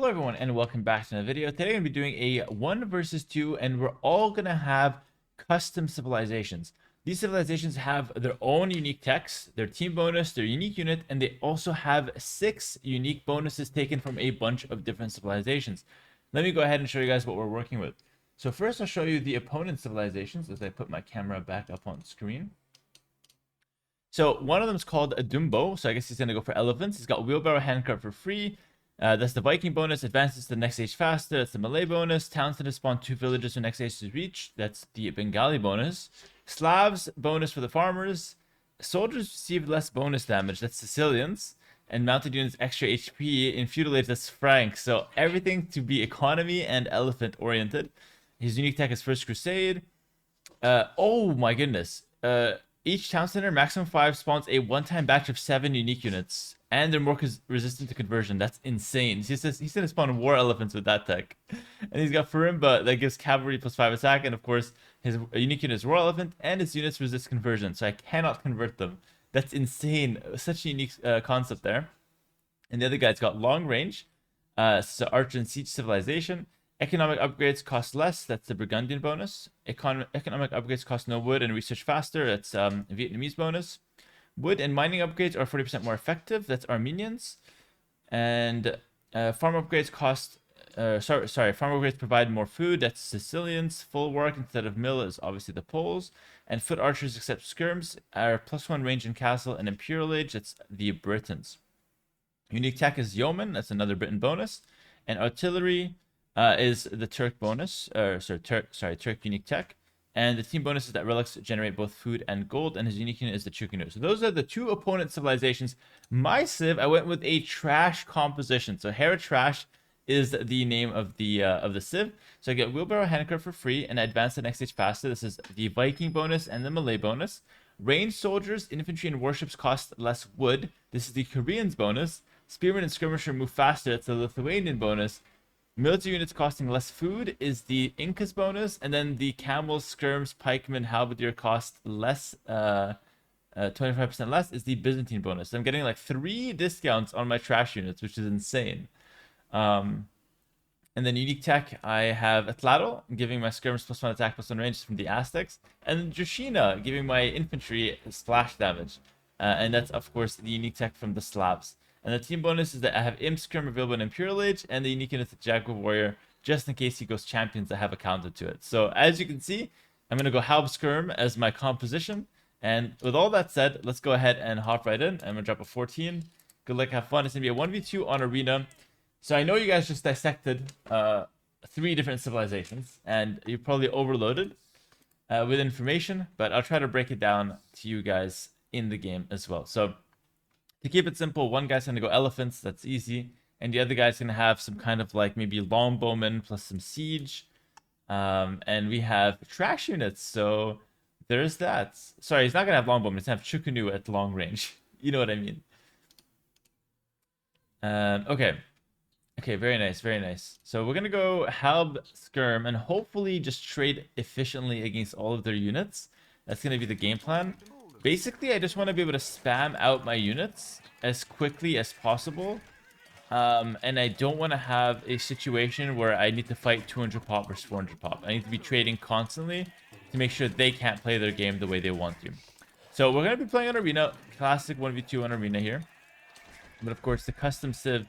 Hello everyone and welcome back to another video. Today I'm going to be doing a 1 versus 2 and we're all going to have custom civilizations. These civilizations have their own unique techs, their team bonus, their unique unit, and they also have 6 unique bonuses taken from a bunch of different civilizations. Let me go ahead and show you guys what we're working with. So first I'll show you the opponent civilizations as I put my camera back up on screen. So one of them is called a Dumbo, so I guess he's going to go for elephants. He's got wheelbarrow handcart for free. That's the Viking bonus, advances to the next stage faster. That's the Malay bonus. Towns to spawn 2 villages when next stage is reached. That's the Bengali bonus. Slavs bonus for the farmers. Soldiers receive less bonus damage. That's Sicilians. And mounted units extra HP. In feudal age, that's Franks. So everything to be economy and elephant oriented. His unique tech is First Crusade. Oh my goodness. Each town center, maximum 5, spawns a one-time batch of 7 unique units. And they're more resistant to conversion. That's insane. He says he's going to spawn war elephants with that tech. And he's got Farimba that gives cavalry plus 5 attack. And of course, his unique unit is war elephant. And his units resist conversion. So I cannot convert them. That's insane. Such a unique concept there. And the other guy's got long range. So archer and siege civilization. Economic upgrades cost less. That's the Burgundian bonus. Economic upgrades cost no wood and research faster. That's Vietnamese bonus. Wood and mining upgrades are 40% more effective. That's Armenians. And farm upgrades cost... farm upgrades provide more food. That's Sicilians. Full work instead of mill is obviously the Poles. And foot archers except skirms are +1 range in castle and Imperial age. That's the Britons. Unique tech is yeoman. That's another Briton bonus. And artillery is the Turk bonus. Turk unique tech. And the team bonus is that relics generate both food and gold, and his unique unit is the Chukunu. So those are the 2 opponent civilizations. My civ, I went with a trash composition. So Hera Trash is the name of the civ. So I get wheelbarrow handcart for free, and I advance the next stage faster. This is the Viking bonus and the Malay bonus. Ranged soldiers, infantry, and warships cost less wood. This is the Koreans bonus. Spearmen and skirmisher move faster. It's the Lithuanian bonus. Military units costing less food is the Incas bonus, and then the camels, skirms, pikemen, halberdier cost less, 25% less is the Byzantine bonus. So I'm getting like 3 discounts on my trash units, which is insane. And then unique tech, I have Atlatl, giving my skirms +1 attack +1 range from the Aztecs, and Drushina, giving my infantry splash damage. And that's of course the unique tech from the Slavs. And the team bonus is that I have Imp Skirm available in Imperial Age, and the unique unit is the Jaguar Warrior, just in case he goes champions. I have a counter to it. So as you can see, I'm going to go Halb Skirm as my composition. And with all that said, let's go ahead and hop right in. I'm going to drop a 14. Good luck, have fun. It's going to be a 1v2 on Arena. So I know you guys just dissected 3 different civilizations, and you're probably overloaded with information, but I'll try to break it down to you guys in the game as well. So to keep it simple, one guy's going to go elephants, that's easy. And the other guy's going to have some kind of like maybe longbowmen plus some siege. And we have trash units, so there's that. Sorry, he's not going to have longbowmen, he's going to have Chukunu at long range. You know what I mean. Okay. Okay, very nice, very nice. So we're going to go Halb Skirm and hopefully just trade efficiently against all of their units. That's going to be the game plan. Basically, I just want to be able to spam out my units as quickly as possible. And I don't want to have a situation where I need to fight 200 pop versus 400 pop. I need to be trading constantly to make sure they can't play their game the way they want to. So we're going to be playing on Arena. Classic 1v2 on Arena here. But of course, the custom civ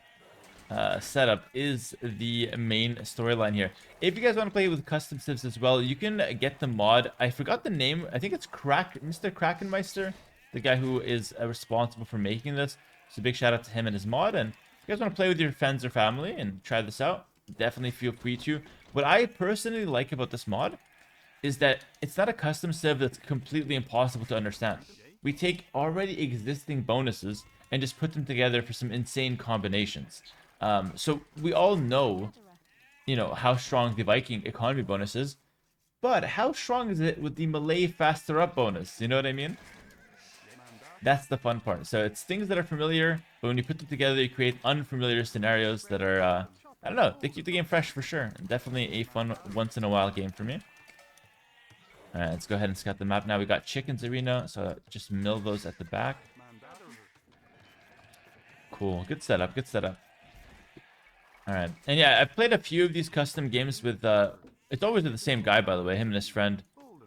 setup is the main storyline here. If you guys want to play with custom civs as well, you can get the mod. I forgot the name. I think it's Mr. Krakenmeister, the guy who is responsible for making this. So big shout out to him and his mod. And if you guys want to play with your friends or family and try this out, definitely feel free to. What I personally like about this mod is that it's not a custom civ that's completely impossible to understand. We take already existing bonuses and just put them together for some insane combinations. So we all know, you know, how strong the Viking economy bonus is, but how strong is it with the Malay faster up bonus? You know what I mean? That's the fun part. So it's things that are familiar, but when you put them together, you create unfamiliar scenarios that are, I don't know, they keep the game fresh for sure. Definitely a fun once in a while game for me. All right, let's go ahead and scout the map now. We got Chickens Arena, so just mill those at the back. Cool, good setup, good setup. All right, and yeah, I played a few of these custom games with. It's always with the same guy, by the way, him and his friend.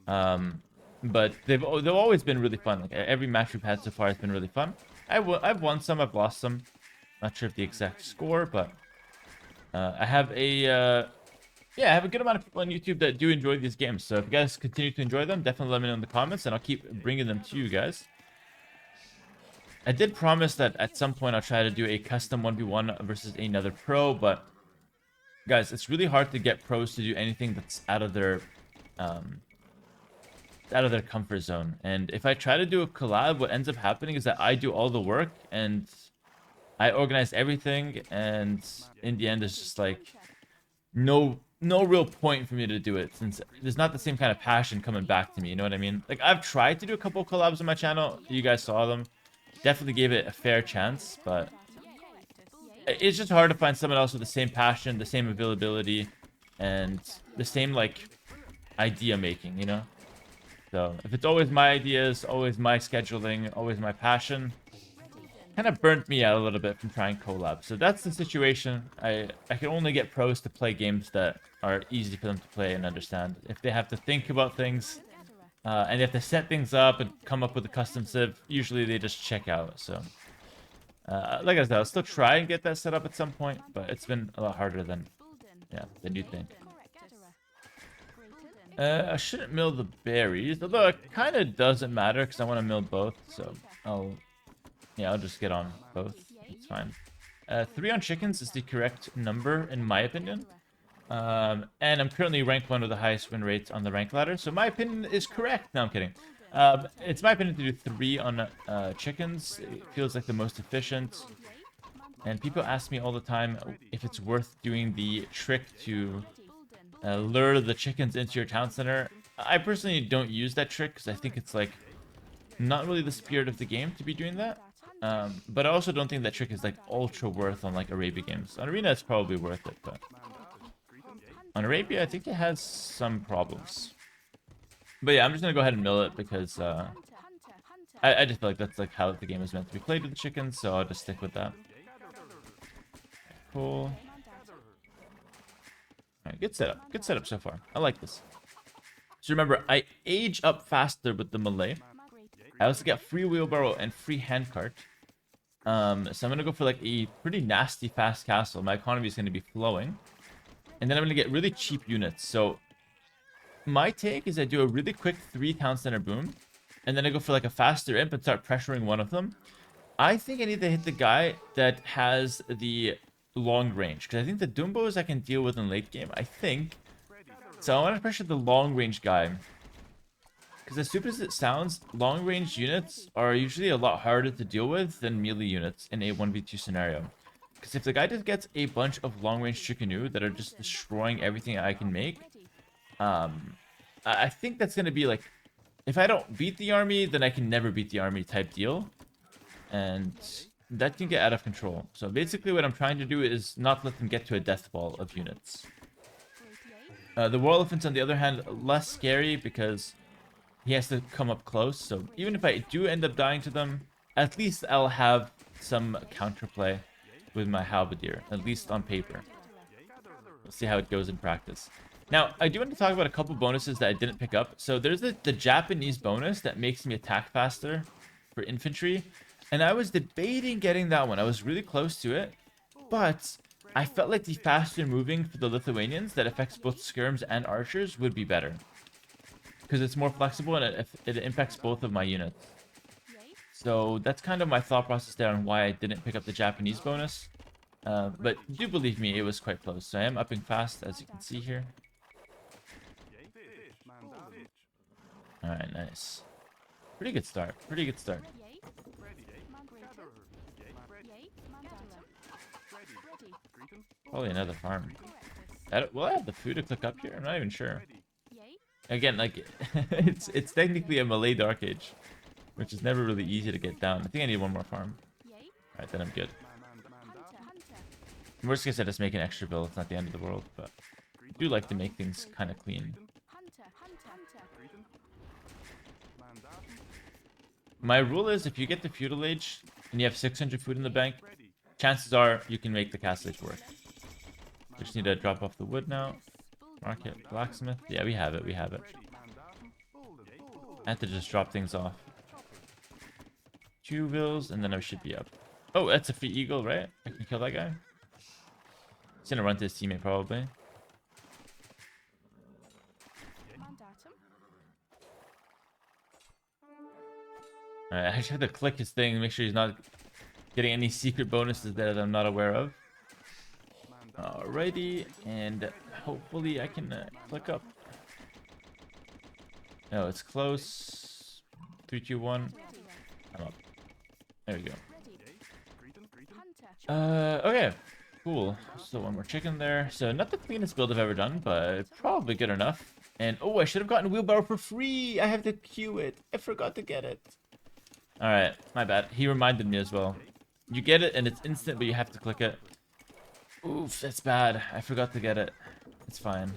But they've always been really fun. Like every match we've had so far has been really fun. I've won some, I've lost some. Not sure if the exact score, but I have a yeah, I have a good amount of people on YouTube that do enjoy these games. So if you guys continue to enjoy them, definitely let me know in the comments, and I'll keep bringing them to you guys. I did promise that at some point I'll try to do a custom 1v1 versus another pro, but guys, it's really hard to get pros to do anything that's out of their comfort zone. And if I try to do a collab, what ends up happening is that I do all the work and I organize everything, and in the end it's just like no real point for me to do it, since there's not the same kind of passion coming back to me, you know what I mean? Like, I've tried to do a couple of collabs on my channel, you guys saw them, definitely gave it a fair chance, but it's just hard to find someone else with the same passion, the same availability, and the same like idea making, you know? So if it's always my ideas, always my scheduling, always my passion, kind of burnt me out a little bit from trying collab. So that's the situation. I can only get pros to play games that are easy for them to play and understand. If they have to think about things and they have to set things up and come up with a custom civ, usually they just check out. So like I said, I'll still try and get that set up at some point, but it's been a lot harder than you think. I shouldn't mill the berries, although it kind of doesn't matter because I want to mill both. So I'll just get on both. It's fine. 3 on chickens is the correct number in my opinion. And I'm currently rank 1 with the highest win rate on the rank ladder, so my opinion is correct. No, I'm kidding. It's my opinion to do 3 on chickens. It feels like the most efficient. And people ask me all the time if it's worth doing the trick to lure the chickens into your town center. I personally don't use that trick because I think it's like not really the spirit of the game to be doing that. But I also don't think that trick is like ultra worth on like Arabia games. On Arena it's probably worth it, but on Arabia I think it has some problems. But yeah, I'm just gonna go ahead and mill it because I just feel like that's like how the game is meant to be played with the chickens, so I'll just stick with that. Cool. Alright, good setup. Good setup so far. I like this. So remember, I age up faster with the melee. I also get free wheelbarrow and free handcart. So I'm going to go for like a pretty nasty fast castle. My economy is going to be flowing. And then I'm going to get really cheap units. So my take is I do a really quick 3 town center boom. And then I go for like a faster imp and start pressuring one of them. I think I need to hit the guy that has the long range. Because I think the Dumbos I can deal with in late game. I think. So I want to pressure the long range guy. Because as stupid as it sounds, long-range units are usually a lot harder to deal with than melee units in a 1v2 scenario. Because if the guy just gets a bunch of long-range chickenu that are just destroying everything I can make, I think that's going to be like, if I don't beat the army, then I can never beat the army type deal. And that can get out of control. So basically what I'm trying to do is not let them get to a death ball of units. The war elephants, on the other hand, less scary because he has to come up close, so even if I do end up dying to them, at least I'll have some counterplay with my halberdier, at least on paper. We'll see how it goes in practice. Now, I do want to talk about a couple bonuses that I didn't pick up. So there's the Japanese bonus that makes me attack faster for infantry, and I was debating getting that one. I was really close to it, but I felt like the faster moving for the Lithuanians that affects both skirms and archers would be better. Because it's more flexible and it impacts both of my units. So that's kind of my thought process there on why I didn't pick up the Japanese bonus. But do believe me, it was quite close. So I am upping fast, as you can see here. Alright, nice. Pretty good start. Pretty good start. Probably another farm. Will I have the food to click up here? I'm not even sure. Again, like, it's technically a melee Dark Age, which is never really easy to get down. I think I need one more farm. Alright, then I'm good. In worst case, I just make an extra bill. It's not the end of the world, but I do like to make things kind of clean. My rule is if you get the Feudal Age and you have 600 food in the bank, chances are you can make the Castle Age work. We just need to drop off the wood now. Market, blacksmith. Yeah, we have it. We have it. I have to just drop things off. 2 bills, and then I should be up. Oh, that's a free eagle, right? I can kill that guy. He's gonna run to his teammate, probably. Alright, I just have to click his thing and make sure he's not getting any secret bonuses there that I'm not aware of. Alrighty, and hopefully I can click up. Oh, it's close. 3, 2, 1. I'm up. There we go. Okay. Cool. So one more chicken there. So not the cleanest build I've ever done, but probably good enough. And oh, I should have gotten wheelbarrow for free. I have to queue it. I forgot to get it. Alright, my bad. He reminded me as well. You get it and it's instant, but you have to click it. Oof, that's bad. I forgot to get it. It's fine.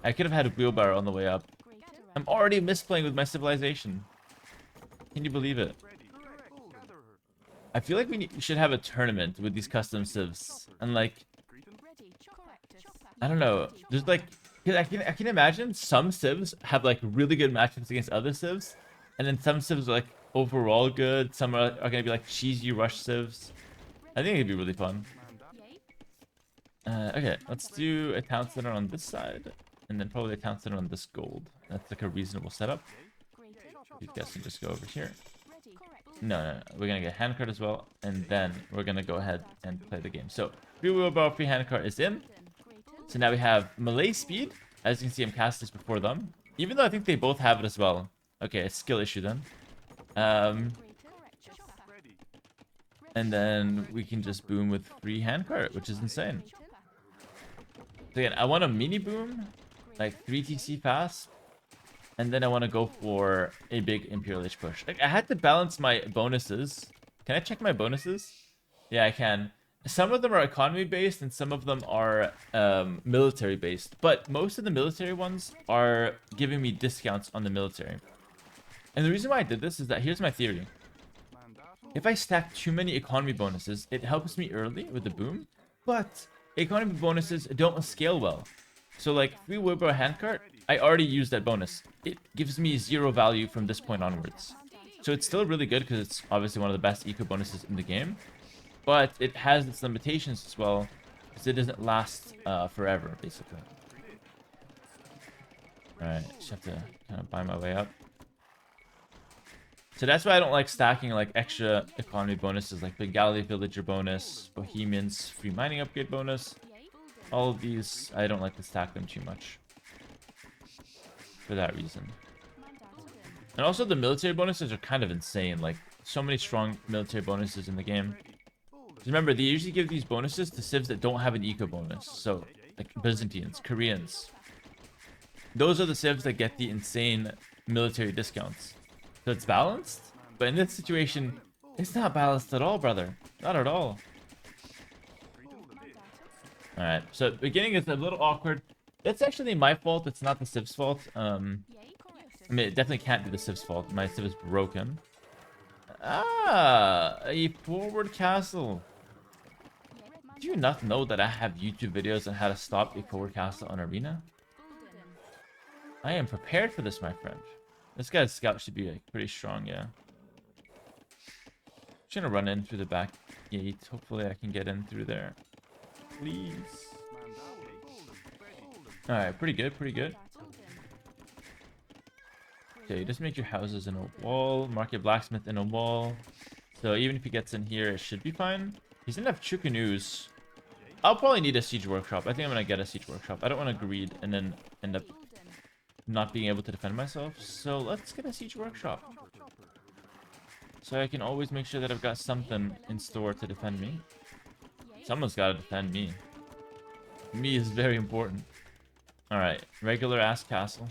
I could have had a wheelbarrow on the way up. I'm already misplaying with my civilization. Can you believe it? I feel like we should have a tournament with these custom civs. And like, I don't know. There's like, I can imagine some civs have like really good matchups against other civs. And then some civs are like overall good. Some are going to be like cheesy rush civs. I think it'd be really fun. Okay, let's do a town center on this side. And then probably a town center on this gold. That's like a reasonable setup. These guys can just go over here. No. We're going to get handcart as well. And then we're going to go ahead and play the game. So, free wheelbarrow, free handcart is in. So now we have melee speed. As you can see, I'm cast this before them. Even though I think they both have it as well. Okay, a skill issue then. And then we can just boom with free handcart, which is insane. So again, I want a mini boom, like 3 TC fast. And then I want to go for a big Imperial H push. Like, I had to balance my bonuses. Can I check my bonuses? Yeah, I can. Some of them are economy based and some of them are military based. But most of the military ones are giving me discounts on the military. And the reason why I did this is that here's my theory. If I stack too many economy bonuses, it helps me early with the boom. But economy bonuses don't scale well. So like free wheelbarrow handcart, I already used that bonus. It gives me 0 value from this point onwards. So it's still really good because it's obviously one of the best eco bonuses in the game. But it has its limitations as well because it doesn't last forever, basically. Alright, just have to kind of buy my way up. So that's why I don't like stacking like extra economy bonuses like Bengali Villager bonus, Bohemians, free mining upgrade bonus. All of these, I don't like to stack them too much. For that reason. And also the military bonuses are kind of insane. Like, so many strong military bonuses in the game. Remember, they usually give these bonuses to civs that don't have an eco bonus. So, like Byzantines, Koreans. Those are the civs that get the insane military discounts. So it's balanced, but in this situation, it's not balanced at all, brother. Not at all. Alright, so beginning is a little awkward. That's actually my fault. It's not the Civ's fault. I mean, it definitely can't be the Civ's fault. My Civ is broken. Ah, a forward castle. Do you not know that I have YouTube videos on how to stop a forward castle on Arena? I am prepared for this, my friend. This guy's scout should be like pretty strong, yeah. Just gonna run in through the back gate. Hopefully I can get in through there. Please. Alright, pretty good, pretty good. Okay, just make your houses in a wall. Market blacksmith in a wall. So even if he gets in here, it should be fine. He's gonna have Chukanu's. I'll probably need a siege workshop. I think I'm gonna get a siege workshop. I don't want to greed and then end up not being able to defend myself. So let's get a siege workshop. So I can always make sure that I've got something in store to defend me. Someone's got to defend me. Me is very important. Alright, regular ass castle.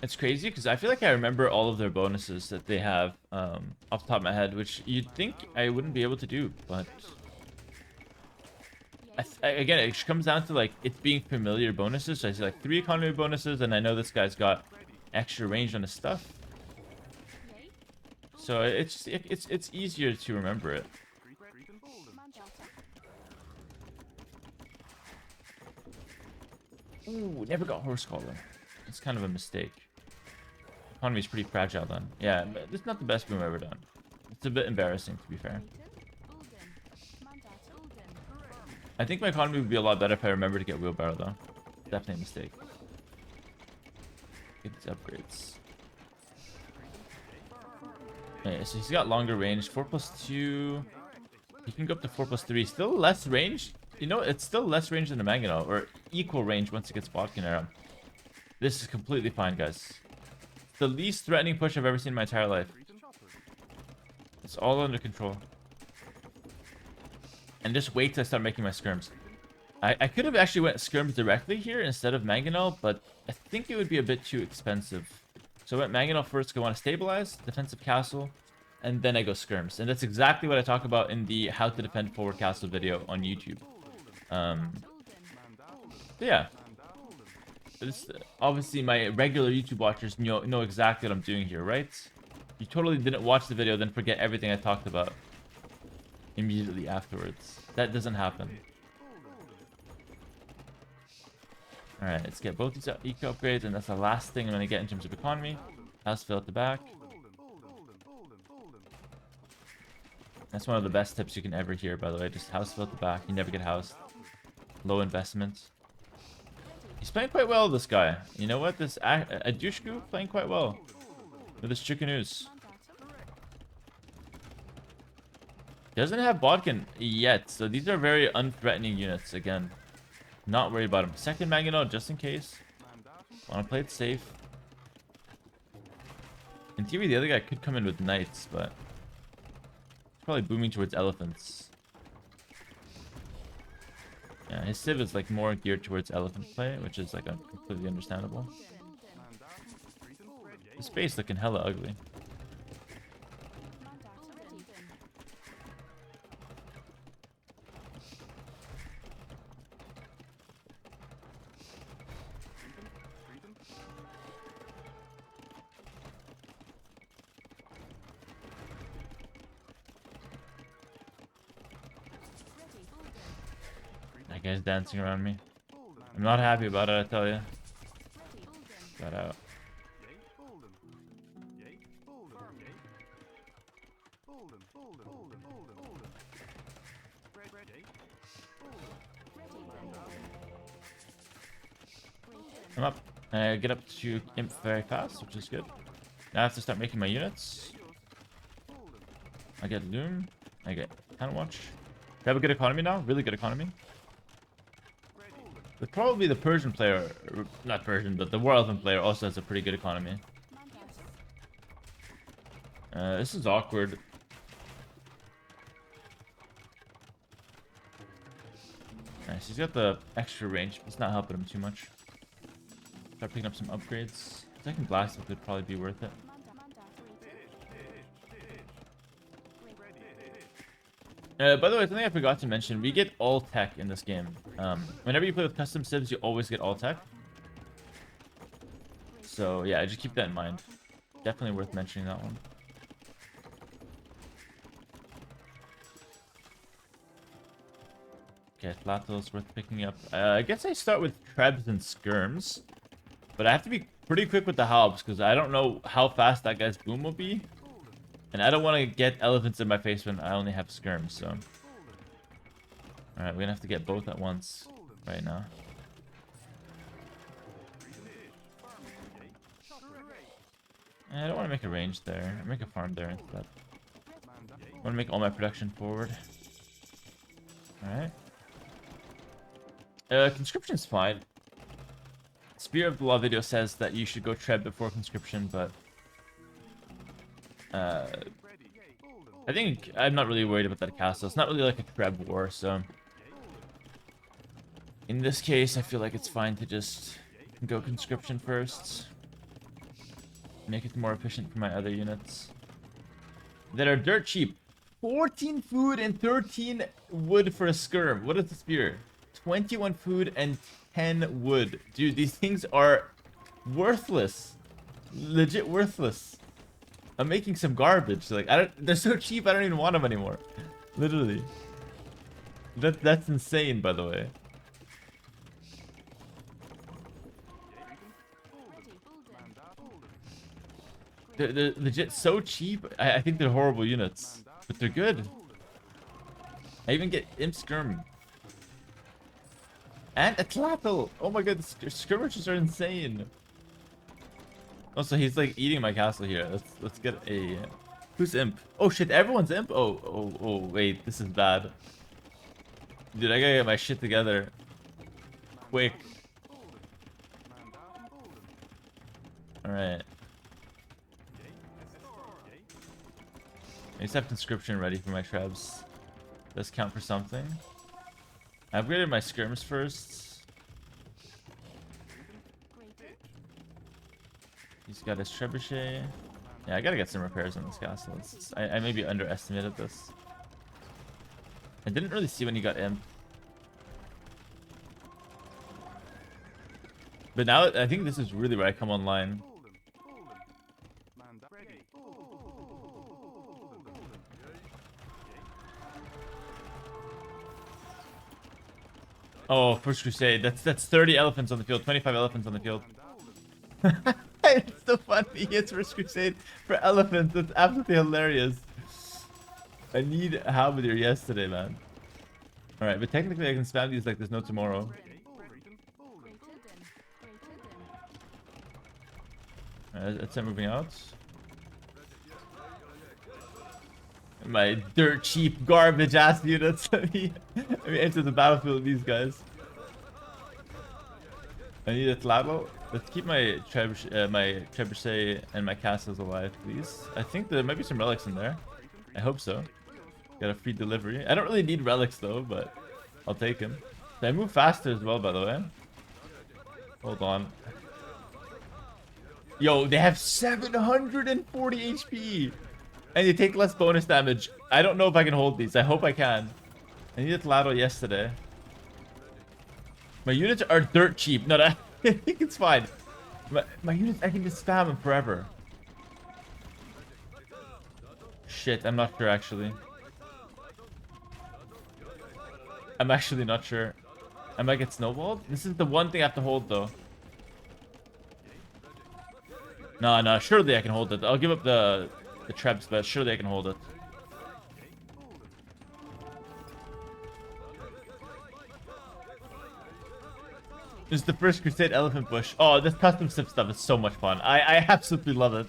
It's crazy because I feel like I remember all of their bonuses that they have off the top of my head, which you'd think I wouldn't be able to do, but again, it comes down to like it being familiar bonuses. So I see like 3 economy bonuses, and I know this guy's got extra range on his stuff. So it's easier to remember it. Ooh, never got horse collar. It's kind of a mistake. Economy's pretty fragile then. Yeah, but it's not the best boom I've ever done. It's a bit embarrassing, to be fair. I think my economy would be a lot better if I remember to get wheelbarrow, though. Definitely a mistake. Get these upgrades. Okay, so he's got longer range. 4+2. He can go up to 4+3. Still less range. You know, it's still less range than the Mangonel, or equal range once it gets Bodkin Era. This is completely fine, guys. It's the least threatening push I've ever seen in my entire life. It's all under control. And just wait till I start making my skirms. I could have actually went skirms directly here instead of Mangonel, but I think it would be a bit too expensive. So I went Mangonel first, because I want to stabilize, defensive castle, and then I go skirms. And that's exactly what I talk about in the how to defend forward castle video on YouTube. Yeah. It's, obviously, my regular YouTube watchers know exactly what I'm doing here, right? You totally didn't watch the video, then forget everything I talked about immediately afterwards. That doesn't happen. Alright, let's get both these eco upgrades, and that's the last thing I'm going to get in terms of economy. House fill at the back. That's one of the best tips you can ever hear, by the way. Just house fill at the back. You never get housed. Low investment. He's playing quite well, this guy. You know what? This Adushku playing quite well. With his Chickanews. Doesn't have Bodkin yet, so these are very unthreatening units again. Not worried about him. Second Mangonel, just in case. Want to play it safe. In theory, the other guy could come in with knights, but he's probably booming towards elephants. Yeah, his Civ is like more geared towards elephant play, which is like completely understandable. His face looking hella ugly. That guy's dancing around me. I'm not happy about it, I tell you. Got out. I'm up. I get up to Imp very fast, which is good. Now I have to start making my units. I get Loom. I get Cannon Watch. I have a good economy now. Really good economy. But probably the Persian player, not Persian, but the War Elephant player also has a pretty good economy. This is awkward. Nice, he's got the extra range, but it's not helping him too much. Start picking up some upgrades. Second blast would probably be worth it. By the way, something I forgot to mention, we get all tech in this game. Whenever you play with custom Civs, you always get all tech. So yeah, just keep that in mind. Definitely worth mentioning that one. Okay, Flato's worth picking up. I guess I start with Trebs and Skirms. But I have to be pretty quick with the Halbs, because I don't know how fast that guy's boom will be. And I don't want to get elephants in my face when I only have skirms, so. Alright, we're gonna have to get both at once right now. I don't want to make a range there. I make a farm there instead. I want to make all my production forward. Alright. Conscription's fine. Spear of the Law video says that you should go Treb before conscription, but I think I'm not really worried about that castle. It's not really like a Treb war, so in this case, I feel like it's fine to just go conscription first. Make it more efficient for my other units that are dirt cheap. 14 food and 13 wood for a skirm. What is the spear? 21 food and 10 wood. Dude, these things are worthless. Legit worthless. I'm making some garbage. Like, they're so cheap, I don't even want them anymore. Literally. That's insane, by the way. They're legit so cheap. I think they're horrible units, but they're good. I even get Imp Skirm. And Atlatl! Oh my god, the skirmishes are insane. Also, he's like eating my castle here. Let's get a... Who's Imp? Oh shit, everyone's Imp? Oh, wait, this is bad. Dude, I gotta get my shit together. Quick. Alright. I just have conscription ready for my trebs. Does count for something. I upgraded my skirms first. He's got his trebuchet. Yeah, I gotta get some repairs on this castle. I maybe underestimated this. I didn't really see when he got Imp. But now I think this is really where I come online. Oh, First Crusade. That's 30 elephants on the field, 25 elephants on the field. It's so funny. It's First Crusade for elephants. That's absolutely hilarious. I need a halberdier yesterday, man. Alright, but technically I can spam these like there's no tomorrow. Alright, let's start moving out. My dirt cheap garbage ass units. Let me enter the battlefield with these guys. I need a Tlabo. Let's keep my trebuchet and my castles alive, please. I think there might be some relics in there. I hope so. Got a free delivery. I don't really need relics though, but I'll take them. I move faster as well, by the way. Hold on. Yo, they have 740 HP. And they take less bonus damage. I don't know if I can hold these. I hope I can. I needed Lado yesterday. My units are dirt cheap. No, I think it's fine. My units, I can just spam them forever. Shit, I'm not sure actually. I'm actually not sure. I might get snowballed. This is the one thing I have to hold though. No, surely I can hold it. I'll give up the trebs, but surely I can hold it. This is the First Crusade Elephant Bush. Oh, this custom Civ stuff is so much fun. I absolutely love it.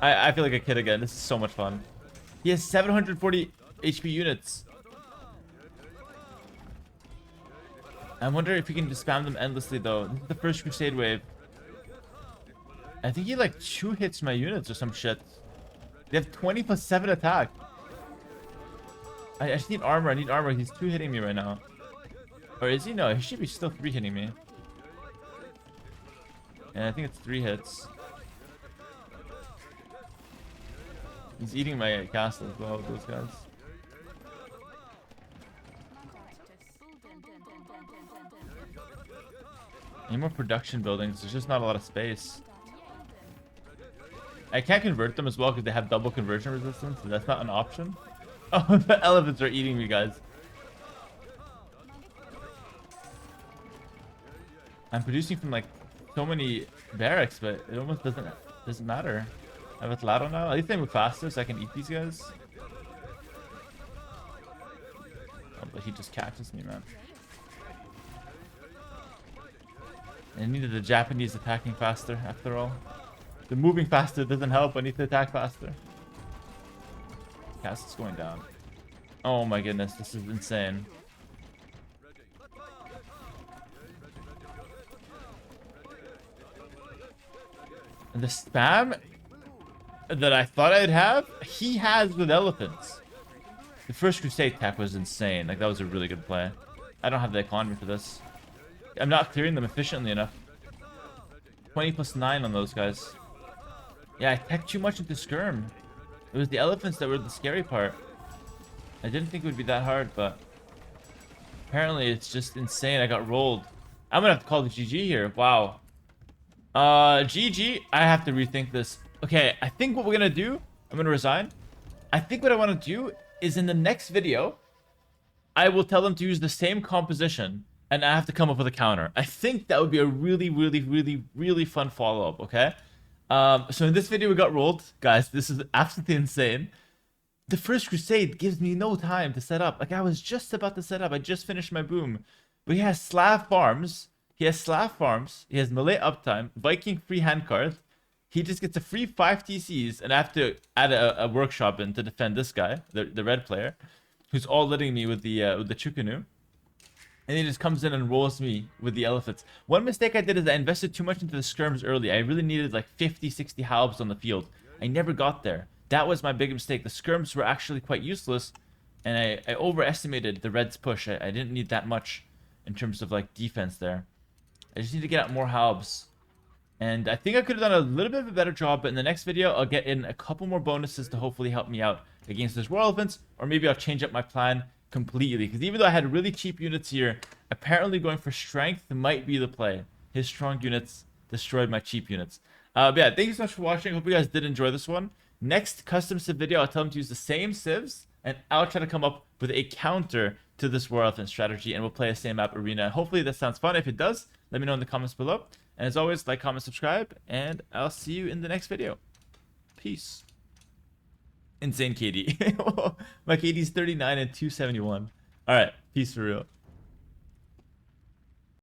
I feel like a kid again. This is so much fun. He has 740 HP units. I wonder if we can just spam them endlessly though. This is the First Crusade wave. I think he like 2 hits my units or some shit. They have 20 plus 7 attack. I just need armor. I need armor. He's 2 hitting me right now. Or is he? No, he should be still 3 hitting me. And I think it's 3 hits. He's eating my castle as well with those guys. Any more production buildings? There's just not a lot of space. I can't convert them as well because they have double conversion resistance. So that's not an option. Oh, the elephants are eating me, guys. I'm producing from like so many barracks, but it almost doesn't matter. I have a Tlado now. At least I move faster so I can eat these guys. Oh, but he just cactus me, man. I needed the Japanese attacking faster after all. The moving faster doesn't help. I need to attack faster. Castle's going down. Oh my goodness, this is insane. And the spam that I thought I'd have, he has with elephants. The First Crusade tech was insane. Like, that was a really good play. I don't have the economy for this. I'm not clearing them efficiently enough. 20 plus 9 on those guys. Yeah, I teched too much into Skirm. It was the elephants that were the scary part. I didn't think it would be that hard, but apparently it's just insane. I got rolled. I'm gonna have to call the GG here. Wow. GG. I have to rethink this. Okay, I think what we're gonna do I'm gonna resign. I think what I want to do is in the next video, I will tell them to use the same composition and I have to come up with a counter. I think that would be a really, really, really, really fun follow-up, okay? So in this video, we got rolled. Guys, this is absolutely insane. The first crusade gives me no time to set up. Like, I was just about to set up. I just finished my boom. But he has Slav farms. He has melee uptime, Viking free hand card. He just gets a free 5 TCs, and I have to add a workshop in to defend this guy, the red player, who's all letting me with the Chukunu. And he just comes in and rolls me with the elephants. One mistake I did is I invested too much into the skirms early. I really needed like 50, 60 halbs on the field. I never got there. That was my big mistake. The skirms were actually quite useless, and I overestimated the Reds' push. I didn't need that much in terms of like defense there. I just need to get out more halbs. And I think I could have done a little bit of a better job, but in the next video, I'll get in a couple more bonuses to hopefully help me out against this Royal Elephants, or maybe I'll change up my plan completely. Because even though I had really cheap units here, apparently going for strength might be the play. His strong units destroyed my cheap units. But yeah, thank you so much for watching. Hope you guys did enjoy this one. Next custom civ video, I'll tell them to use the same civs, and I'll try to come up with a counter to this Royal Elephant strategy, and we'll play a same map arena. Hopefully that sounds fun. If it does, let me know in the comments below. And as always, like, comment, subscribe, and I'll see you in the next video. Peace. Insane KD. My KD is 39 and 271. All right, peace for real.